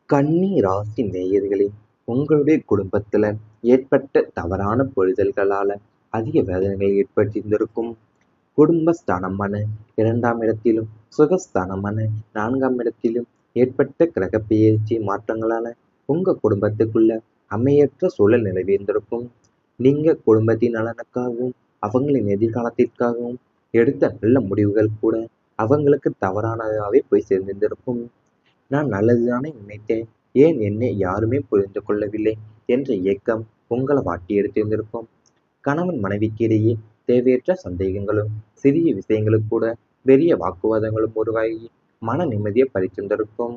கன்னி ராசி நேயர்களே, உங்களுடைய குடும்பத்துல ஏற்பட்ட தவறான புரிதல்களால அதிக வேதனைகள் ஏற்பட்டிருந்திருக்கும். குடும்பஸ்தானமான 2ஆம் இடத்திலும், சுகஸ்தானமான 4ஆம் இடத்திலும் ஏற்பட்ட கிரகப்பெயர்ச்சி மாற்றங்களால உங்க குடும்பத்துக்குள்ள அமையற்ற சூழல் நிலவியிருந்திருக்கும். நீங்க குடும்பத்தின் நலனுக்காகவும், அவங்களின் எதிர்காலத்திற்காகவும் எடுத்த நல்ல முடிவுகள் கூட அவங்களுக்கு தவறானதாவே போய் சேர்ந்திருந்திருக்கும். நான் நல்லதுதானே நினைத்தேன், ஏன் என்னை யாருமே புரிந்து கொள்ளவில்லை என்ற ஏக்கம் உங்களை வாட்டி எடுத்திருந்திருக்கும். கணவன் மனைவிக்கு இடையே தேவையற்ற சந்தேகங்களும், சிறிய விஷயங்களுக்கு கூட பெரிய வாக்குவாதங்களும் உருவாகி மன நிம்மதியை பறித்திருந்திருக்கும்.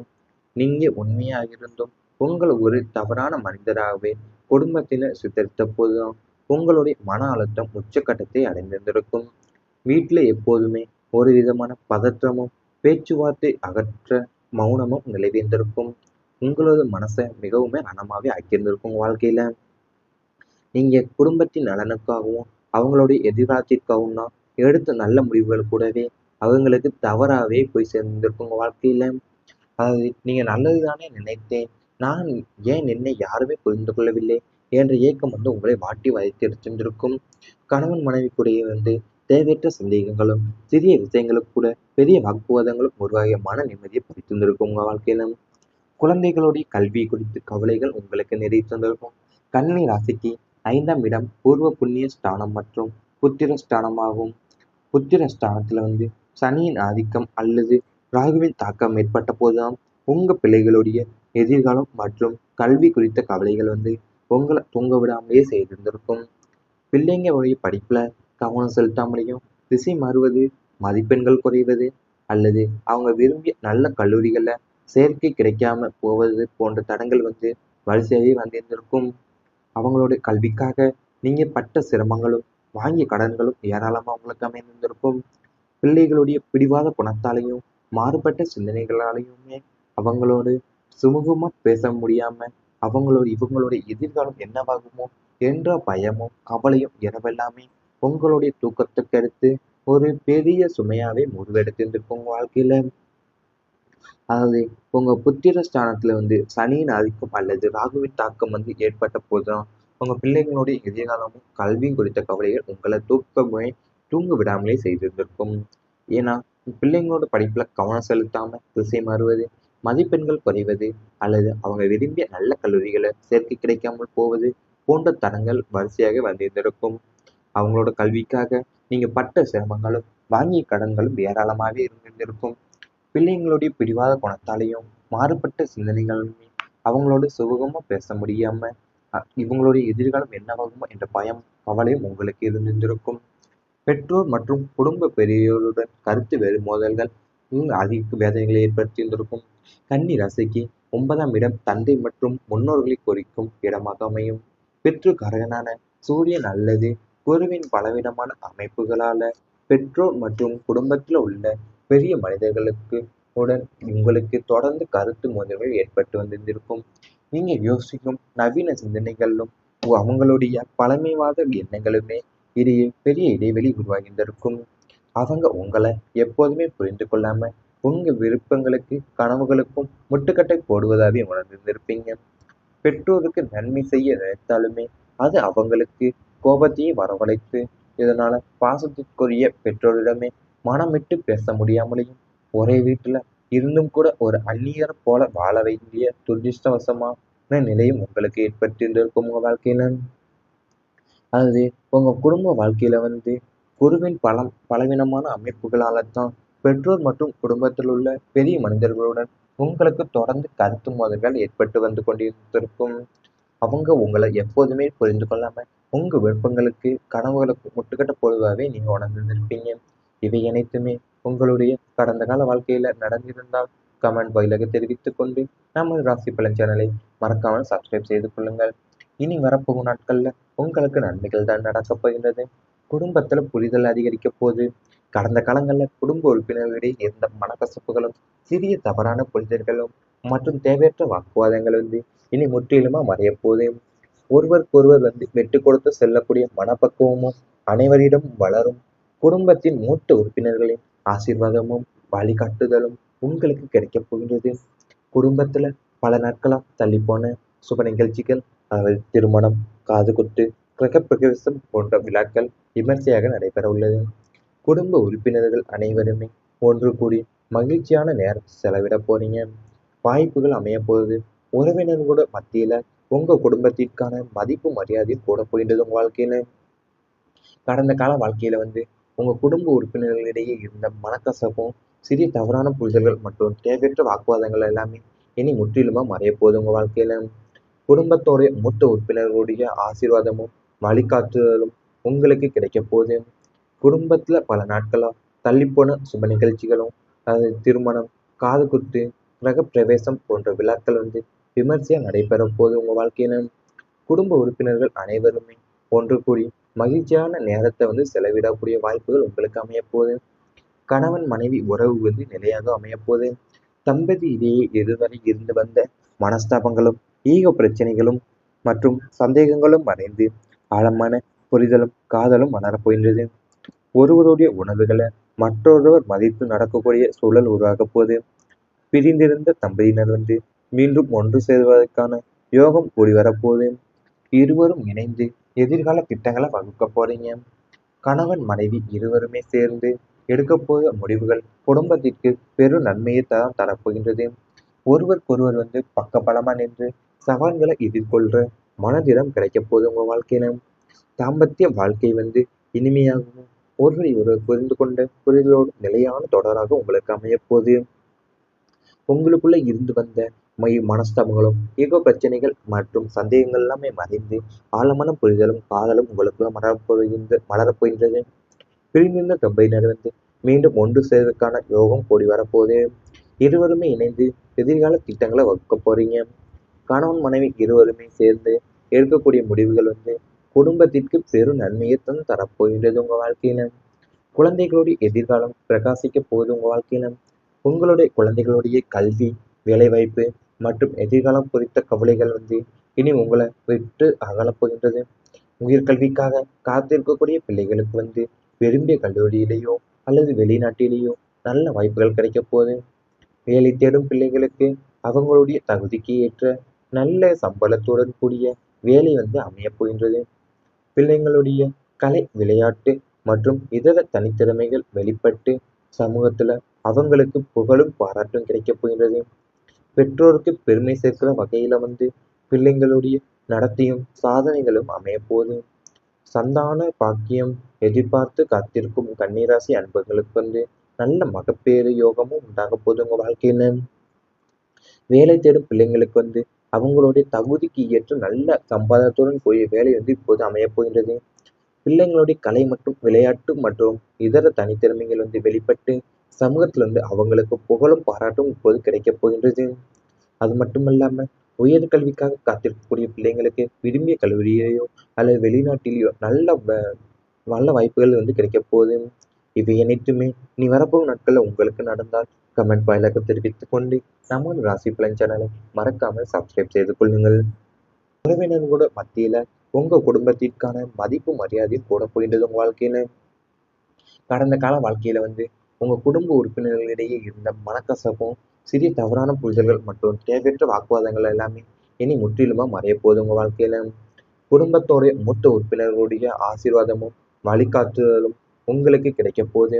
நீங்க உண்மையாக இருந்தும் உங்களை ஒரு தவறான மனிதராகவே குடும்பத்தினர் சித்தரித்த போதுதான் உங்களுடைய மன அழுத்தம் உச்சக்கட்டத்தை அடைந்திருந்திருக்கும். வீட்டில் எப்போதுமே ஒரு விதமான பதற்றமும், பேச்சுவார்த்தை அகற்ற மௌனமும் நிலவியிருந்திருக்கும். உங்களோட மனசை மிகவும் ரணமாவே ஆக்கியிருந்திருக்கும். வாழ்க்கையில நீங்க குடும்பத்தின் நலனுக்காகவும், அவங்களுடைய எதிர்காலத்திற்காகவும் தான் எடுத்த நல்ல முடிவுகள் கூடவே அவங்களுக்கு தவறாவே போய் சேர்ந்திருக்கும் வாழ்க்கையில. அதாவது நீங்க நல்லதுதானே நினைத்தேன், நான் ஏன் என்னை யாருமே புரிந்து கொள்ளவில்லை என்ற ஏக்கம் உங்களை வாட்டி வதைத்திருந்திருக்கும். கணவன் மனைவிக்குடைய தேவையற்ற சந்தேகங்களும், சிறிய விஷயங்களுக்கு கூட பெரிய வாக்குவாதங்களும் உருவாகிய மன நிம்மதியை பறித்திருந்திருக்கும் உங்க வாழ்க்கையில. குழந்தைகளுடைய கல்வி குறித்து கவலைகள் உங்களுக்கு நிறைய தந்திருக்கும். கன்னி ராசிக்கு 5ஆம் இடம் பூர்வ புண்ணிய ஸ்தானம் மற்றும் புத்திர ஸ்தானமாகும். புத்திர ஸ்தானத்துல சனியின் ஆதிக்கம் அல்லது ராகுவின் தாக்கம் ஏற்பட்ட போதுதான் உங்க பிள்ளைகளுடைய எதிர்காலம் மற்றும் கல்வி குறித்த கவலைகள் உங்களை தூங்க விடாமலே செய்திருந்திருக்கும். பிள்ளைங்களுடைய படிப்புல கவனம் செலுத்தாமலேயும் திசை மாறுவது, மதிப்பெண்கள் குறைவது அல்லது அவங்க விரும்பிய நல்ல கல்லூரிகள்ல சேர்க்கை கிடைக்காம போவது போன்ற தடங்கள் வரிசையாகவே வந்திருந்திருக்கும். அவங்களுடைய கல்விக்காக நீங்க பட்ட சிரமங்களும், வாங்கிய கடன்களும் ஏராளமா உங்களுக்கு அமைந்திருந்திருக்கும். பிள்ளைகளுடைய பிடிவாத குணத்தாலையும், மாறுபட்ட சிந்தனைகளாலையுமே அவங்களோடு சுமூகமா பேச முடியாம, இவங்களுடைய எதிர்காலம் என்னவாகுமோ என்ற பயமும், கவலையும் இரவெல்லாமே உங்களுடைய தூக்கத்தை கெடுத்து ஒரு பெரிய சுமையாவே முடிவெடுத்திருந்திருக்கும் உங்க வாழ்க்கையில. அதாவது உங்க புத்திர ஸ்தானத்துல சனியின் ஆதிக்கம் அல்லது ராகுவின் தாக்கம் ஏற்பட்ட போதுதான் உங்க பிள்ளைகளுடைய எதிர்காலமும், கல்வியும் குறித்த கவலைகள் உங்களை தூங்க விடாமலே செய்திருந்திருக்கும். ஏன்னா பிள்ளைங்களோட படிப்புல கவனம் செலுத்தாம திசை மாறுவது, மதிப்பெண்கள் குறைவது அல்லது அவங்க விரும்பிய நல்ல கல்லூரிகளை சேர்க்கை கிடைக்காமல் போவது போன்ற தடங்கள் வரிசையாக வந்திருந்திருக்கும். அவங்களோட கல்விக்காக நீங்க பட்ட சிரமங்களும், வாங்கிய கடன்களும் ஏராளமாகவே இருந்திருக்கும். பிள்ளைங்களுடைய பிடிவாத குணத்தாலையும், மாறுபட்ட சிந்தனைகளுமே அவங்களோட சுகமா பேச முடியாம, இவங்களுடைய எதிர்காலம் என்னவாகுமோ என்ற பயம், கவலையும் உங்களுக்கு இருந்திருக்கும். பெற்றோர் மற்றும் குடும்ப பெரியோருடன் கருத்து மோதல்கள் அதிக வேதனைகளை ஏற்படுத்தியிருந்திருக்கும். கன்னி ராசிக்கு 9ஆம் இடம் தந்தை மற்றும் முன்னோர்களை குறிக்கும் இடமாக அமையும். பித்ருகாரகனான சூரியன் அல்லது குருவின் பலவிதமான அமைப்புகளால பெற்றோர் மற்றும் குடும்பத்தில் உள்ள பெரிய மனிதர்களுக்கு உடன் உங்களுக்கு தொடர்ந்து கருத்து மோதல்கள் ஏற்பட்டு வந்திருந்திருக்கும். நீங்க யோசிக்கும் நவீன சிந்தனைகளும், அவங்களுடைய பழமைவாத எண்ணங்களுமே இடையே பெரிய இடைவெளி உருவாகியிருந்திருக்கும். அவங்க உங்களை எப்போதுமே புரிந்து கொள்ளாம உங்க விருப்பங்களுக்கு, கனவுகளுக்கும் முட்டுக்கட்டை போடுவதாகவே உணர்ந்திருந்திருப்பீங்க. பெற்றோருக்கு நன்மை செய்ய நினைத்தாலுமே அது அவங்களுக்கு கோபத்தையே வரவழைத்து, இதனால பாசத்திற்குரிய பெற்றோரிடமே மனம் விட்டு பேச முடியாமலேயும், ஒரே வீட்டுல இருந்தும் கூட ஒரு அந்நியரை போல வாழ வேண்டிய துரதிர்ஷ்டவசமான நிலையும் உங்களுக்கு ஏற்பட்டிருந்திருக்கும் உங்க வாழ்க்கையில. அதாவது உங்க குடும்ப வாழ்க்கையில குருவின் பலவீனமான அமைப்புகளால தான் பெற்றோர் மற்றும் குடும்பத்தில் உள்ள பெரிய மனிதர்களுடன் உங்களுக்கு தொடர்ந்து கருத்து மோதல்கள் ஏற்பட்டு கொண்டிருந்திருக்கும். அவங்க உங்களை எப்போதுமே புரிந்து கொள்ளாம உங்க விருப்பங்களுக்கு, கனவுகளுக்கு முட்டுக்கட்ட போடுவதாகவே நீங்க உணர்ந்திருப்பீங்க. இவை அனைத்துமே உங்களுடைய கடந்த கால வாழ்க்கையில நடந்திருந்தால் கமெண்ட் வாயிலாக தெரிவித்துக் கொண்டு நமது ராசி பலன் சேனலை மறக்காமல் சப்ஸ்கிரைப் செய்து கொள்ளுங்கள். இனி வரப்போகும் நாட்கள்ல உங்களுக்கு நன்மைகள் தான் நடக்கப் போகின்றது. குடும்பத்துல புரிதல் அதிகரிக்க போது. கடந்த காலங்கள்ல குடும்ப உறுப்பினர்களிடையே இருந்த மனக்கசப்புகளும், சிறிய தவறான புரிதல்களும் மற்றும் தேவையற்ற வாக்குவாதங்கள் இனி முற்றிலுமா மறைய போது. ஒருவருக்கொருவர் விட்டு கொடுத்து செல்லக்கூடிய மனப்பக்குவமும் அனைவரிடமும் வளரும். குடும்பத்தின் மூத்த உறுப்பினர்களின் ஆசீர்வாதமும், வழிகாட்டுதலும் உங்களுக்கு கிடைக்கப் போகின்றது. குடும்பத்துல பல நாட்களாக தள்ளிப்போன சுப நிகழ்ச்சிகள், அதாவது திருமணம், காதுகுத்து, கிரகப்பிரவேசம் போன்ற விழாக்கள் விமர்சையாக நடைபெற உள்ளது. குடும்ப உறுப்பினர்கள் அனைவருமே ஒன்று கூடி மகிழ்ச்சியான நேரத்தை செலவிட போறீங்க. வாய்ப்புகள் அமைய போகுது. உறவினர்களோட மத்தியில உங்க குடும்பத்திற்கான மதிப்பு மரியாதையும் கூட போகின்றது உங்க வாழ்க்கையில. கடந்த கால வாழ்க்கையில உங்க குடும்ப உறுப்பினர்களிடையே இருந்த மனக்கசப்பும், சிறிய தவறான புரிதல்கள் மற்றும் தேவையற்ற வாக்குவாதங்கள் எல்லாமே இனி முற்றிலுமா மறைய போகுது உங்க வாழ்க்கையில. குடும்பத்தோட மூத்த உறுப்பினர்களுடைய ஆசீர்வாதமும் வழிகாட்டுதலும் உங்களுக்கு கிடைக்க போகுது. குடும்பத்துல பல நாட்களா தள்ளிப்போன சுப நிகழ்ச்சிகளும், அதாவது திருமணம், காதுகுத்து, கிரகப்பிரவேசம் போன்ற விழாக்கள் விமர்சையா நடைபெற போகுது உங்க வாழ்க்கையில. குடும்ப உறுப்பினர்கள் அனைவருமே ஒன்று கூடி மகிழ்ச்சியான நேரத்தை செலவிடக்கூடிய வாய்ப்புகள் உங்களுக்கு அமையப்போகுது. கணவன் மனைவி உறவு நிலையாக அமையப்போகுது. தம்பதி இடையே இதுவரை இருந்து வந்த மனஸ்தாபங்களும், ஈகோ பிரச்சனைகளும் மற்றும் சந்தேகங்களும் மறைந்து ஆழமான புரிதலும் காதலும் வளரப்போகின்றது. ஒருவருடைய உணர்வுகளை மற்றொருவர் மதித்து நடக்கக்கூடிய சூழல் உருவாகப் போகுது. பிரிந்திருந்த தம்பதியினர் மீண்டும் ஒன்று சேர்வதற்கான யோகம் கூடி வரப்போகுது. இருவரும் இணைந்து எதிர்கால திட்டங்களை வகுக்க போறீங்க. கணவன் மனைவி இருவருமே சேர்ந்து எடுக்க போகிற முடிவுகள் குடும்பத்திற்கு பெரும் நன்மையை தான் தரப்போகின்றது. ஒருவருக்கொருவர் பக்கபலமா நின்று சவால்களை எதிர்கொள்ற மனதிடம் கிடைக்க போகுது உங்க வாழ்க்கையில. தாம்பத்திய வாழ்க்கை இனிமையாகவும் ஒருவரை ஒருவர் புரிந்து கொண்ட புரிதலோடு நிலையான தொடராக உங்களுக்கு அமைய போகுது. உங்களுக்குள்ள இருந்து வந்த மனஸ்தாபங்களும், ஈகோ பிரச்சனைகள் மற்றும் சந்தேகங்கள் எல்லாமே மறைந்து ஆழமான புரிதலும் காதலும் உங்களுக்குள்ள மலரப்போகின்றது. பிரிந்திருந்த தம்பதியினர் மீண்டும் ஒன்று சேர்வதற்கான யோகம் கூடி வரப்போகுது. இருவருமே இணைந்து எதிர்கால திட்டங்களை வகுக்க போறீங்க. கணவன் மனைவி இருவருமே சேர்ந்து எடுக்கக்கூடிய முடிவுகள் குடும்பத்திற்கு பெரும் நன்மையை தான் தரப்போகின்றது உங்க வாழ்க்கையில. குழந்தைகளுடைய எதிர்காலம் பிரகாசிக்க போகுது உங்க வாழ்க்கையில. உங்களுடைய குழந்தைகளுடைய கல்வி, வேலைவாய்ப்பு மற்றும் எதிர்காலம் குறித்த கவலைகள் இனி உங்களை விட்டு அகலப் போகின்றது. உயர்கல்விக்காக காத்திருக்கக்கூடிய பிள்ளைகளுக்கு விரும்பிய கல்லூரியிலேயோ அல்லது வெளிநாட்டிலேயோ நல்ல வாய்ப்புகள் கிடைக்க போகுது. வேலை தேடும் பிள்ளைகளுக்கு அவங்களுடைய தகுதிக்கு ஏற்ற நல்ல சம்பளத்துடன் கூடிய வேலை அமையப் போகின்றது. பிள்ளைங்களுடைய கலை, விளையாட்டு மற்றும் இதர தனித்திறமைகள் வெளிப்பட்டு சமூகத்துல அவங்களுக்கு புகழும் பாராட்டும் கிடைக்கப் போகின்றது. பெற்றோருக்கு பெருமை சேர்க்கிற வகையில பிள்ளைங்களுடைய நடத்தையும் சாதனைகளும் அமையப் போகுது. சந்தான பாக்கியம் எதிர்பார்த்து காத்திருக்கும் கன்னிராசி அன்பர்களுக்கு நல்ல மகப்பேறு யோகமும் உண்டாக போகுது உங்க வாழ்க்கையில. வேலை தேடும் பிள்ளைங்களுக்கு அவங்களுடைய தகுதிக்கு ஏற்ற நல்ல சம்பாதத்துடன் கூடிய வேலை இப்போது அமையப் போகின்றது. பிள்ளைங்களுடைய கலை மற்றும் விளையாட்டு மற்றும் இதர தனித்திறமைகள் வெளிப்பட்டு சமூகத்துல அவங்களுக்கு புகழும் பாராட்டும் இப்போது கிடைக்கப் போகின்றது. அது மட்டுமல்லாம உயர்கல்விக்காக காத்திருக்கக்கூடிய பிள்ளைங்களுக்கு விரும்பிய கல்லூரியிலேயோ அல்லது வெளிநாட்டிலேயோ நல்ல வாய்ப்புகள் கிடைக்க போகுது. இவை அனைத்துமே நீ வரப்போகும் நாட்கள்ல உங்களுக்கு நடந்தால் கமெண்ட் வாயிலாக தெரிவித்துக் கொண்டு நமது ராசி பலன் சேனலை மறக்காமல் சப்ஸ்கிரைப் செய்து கொள்ளுங்கள். உறவினர்களோட மத்தியில உங்க குடும்பத்திற்கான மதிப்பு மரியாதையும் கூட போகின்றது உங்க வாழ்க்கையில. கடந்த கால வாழ்க்கையில உங்க குடும்ப உறுப்பினர்களிடையே இருந்த மனக்கசப்பும், சிறிய தவறான புரிதல்கள் மற்றும் தேவையற்ற வாக்குவாதங்கள் எல்லாமே இனி முற்றிலுமா மறைய போகுது உங்க வாழ்க்கையில. குடும்பத்தோட மூத்த உறுப்பினர்களுடைய ஆசீர்வாதமும் வழிகாட்டுதலும் உங்களுக்கு கிடைக்க போகுது.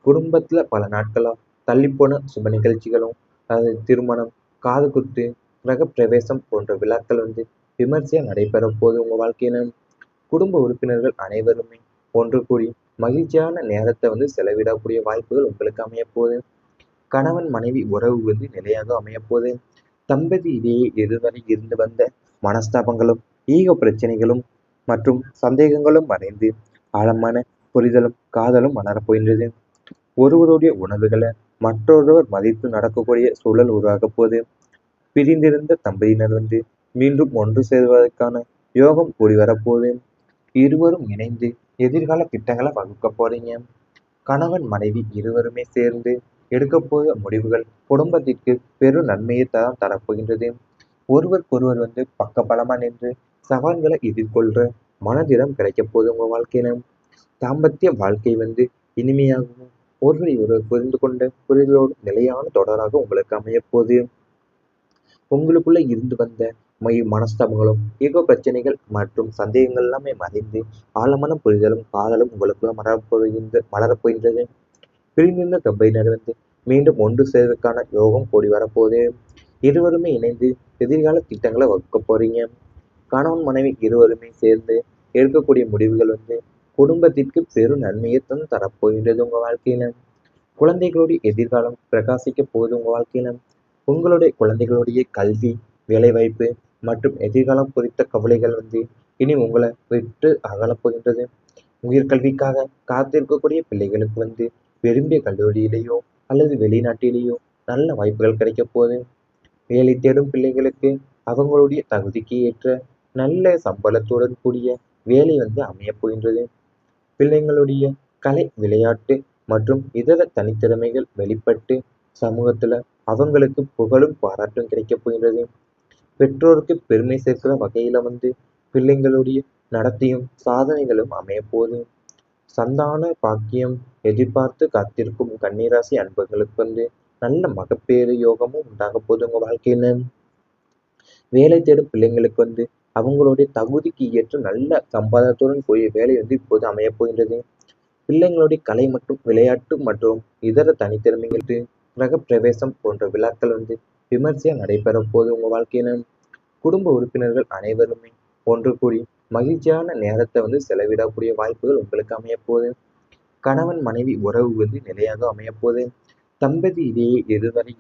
குடும்பத்துல பல நாட்களா தள்ளிப்போன சுப நிகழ்ச்சிகளும், அதாவது திருமணம், காதுகுத்து, கிரகப்பிரவேசம் போன்ற விழாக்கள் விமர்சையா நடைபெற போகுது உங்க வாழ்க்கையில. குடும்ப உறுப்பினர்கள் அனைவருமே ஒன்று கூடி மகிழ்ச்சியான நேரத்தை செலவிடக்கூடிய வாய்ப்புகள் உங்களுக்கு அமையப் போகுது. கணவன் மனைவி உறவு நிலையாக அமையப் போகுது. தம்பதி இடையே இதுவரை இருந்து வந்த மனஸ்தாபங்களும், ஈகோ பிரச்சனைகளும் மற்றும் சந்தேகங்களும் மறைந்து ஆழமான புரிதலும் காதலும் வளரப்போகின்றது. ஒருவருடைய உணர்வுகளை மற்றொருவர் மதித்து நடக்கக்கூடிய சூழல் உருவாகப் போகுது. பிரிந்திருந்த தம்பதியினர் மீண்டும் ஒன்று சேர்வதற்கான யோகம் கூடி வரப்போகுது. இருவரும் இணைந்து எதிர்கால திட்டங்களை வகுக்க போறீங்க. கணவன் மனைவி இருவருமே சேர்ந்து எடுக்க போகிற முடிவுகள் குடும்பத்திற்கு பெரும் நன்மையை தான் தரப்போகின்றது. ஒருவருக்கொருவர் பக்கபலமா நின்று சவால்களை எதிர்கொள்ற மனதிடம் கிடைக்க போகுது உங்க வாழ்க்கையில. தாம்பத்திய வாழ்க்கை இனிமையாகவும் ஒருவரை ஒருவர் புரிந்து கொண்ட புரிதலோடு நிலையான தொடராக உங்களுக்கு அமைய போகுது. உங்களுக்குள்ள இருந்து வந்த மனஸ்தாபங்களும் பிரச்சனைகள் மற்றும் சந்தேகங்கள் எல்லாமே மறைந்து ஆழமான புரிதலும் காதலும் உங்களுக்குள்ள மலரப்போகின்றது. பிரிந்திருந்த தம்பதியினர் மீண்டும் ஒன்று சேர்வதற்கான யோகம் கூடி வரப்போகுது. இருவருமே இணைந்து எதிர்கால திட்டங்களை வகுக்க போறீங்க. கணவன் மனைவி இருவருமே சேர்ந்து எடுக்கக்கூடிய முடிவுகள் குடும்பத்திற்கு பெரும் நன்மையை தரப்போகின்றது. உங்க வாழ்க்கையில குழந்தைகளுடைய எதிர்காலம் பிரகாசிக்க போகுது. உங்க வாழ்க்கையில உங்களுடைய குழந்தைகளுடைய கல்வி, வேலைவாய்ப்பு மற்றும் எதிர்காலம் குறித்த கவலைகள் இனி உங்களை விட்டு அகலப் போகின்றது. உயர்கல்விக்காக காத்திருக்கக்கூடிய பிள்ளைகளுக்கு விரும்பிய கல்லூரியிலேயோ அல்லது வெளிநாட்டிலேயோ நல்ல வாய்ப்புகள் கிடைக்க போகுது. வேலை தேடும் பிள்ளைகளுக்கு அவங்களுடைய தகுதிக்கு ஏற்ற நல்ல சம்பளத்துடன் கூடிய வேலை அமையப் போகின்றது. பிள்ளைங்களுடைய கலை, விளையாட்டு மற்றும் இதர தனித்திறமைகள் வெளிப்பட்டு சமூகத்துல அவங்களுக்கு புகழும் பாராட்டும் கிடைக்கப் போகின்றது. பெற்றோருக்கு பெருமை சேர்க்கிற வகையில பிள்ளைங்களுடைய நடத்தையும் சாதனைகளும் அமையப் போகுது. சந்தான பாக்கியம் எதிர்பார்த்து காத்திருக்கும் கன்னிராசி அன்பர்களுக்கு நல்ல மகப்பேறு யோகமும் உண்டாக போகுது. உங்க வாழ்க்கையில வேலை தேடும் பிள்ளைங்களுக்கு அவங்களுடைய தகுதிக்கு ஏற்ற நல்ல சம்பாதத்துடன் கூடிய வேலை இப்போது அமையப் போகின்றது. பிள்ளைங்களுடைய கலை மற்றும் விளையாட்டு மற்றும் இதர தனித்திறமைகள் கிரக பிரவேசம் போன்ற விழாக்கள் விமர்சையா நடைபெற போது. உங்க வாழ்க்கையில குடும்ப உறுப்பினர்கள் அனைவருமே ஒன்று கூடி மகிழ்ச்சியான நேரத்தை செலவிடக்கூடிய வாய்ப்புகள் உங்களுக்கு அமையப் போகுது. கணவன் மனைவி உறவு நிலையாக அமையப் போகுது. தம்பதி இடையே இதுவரை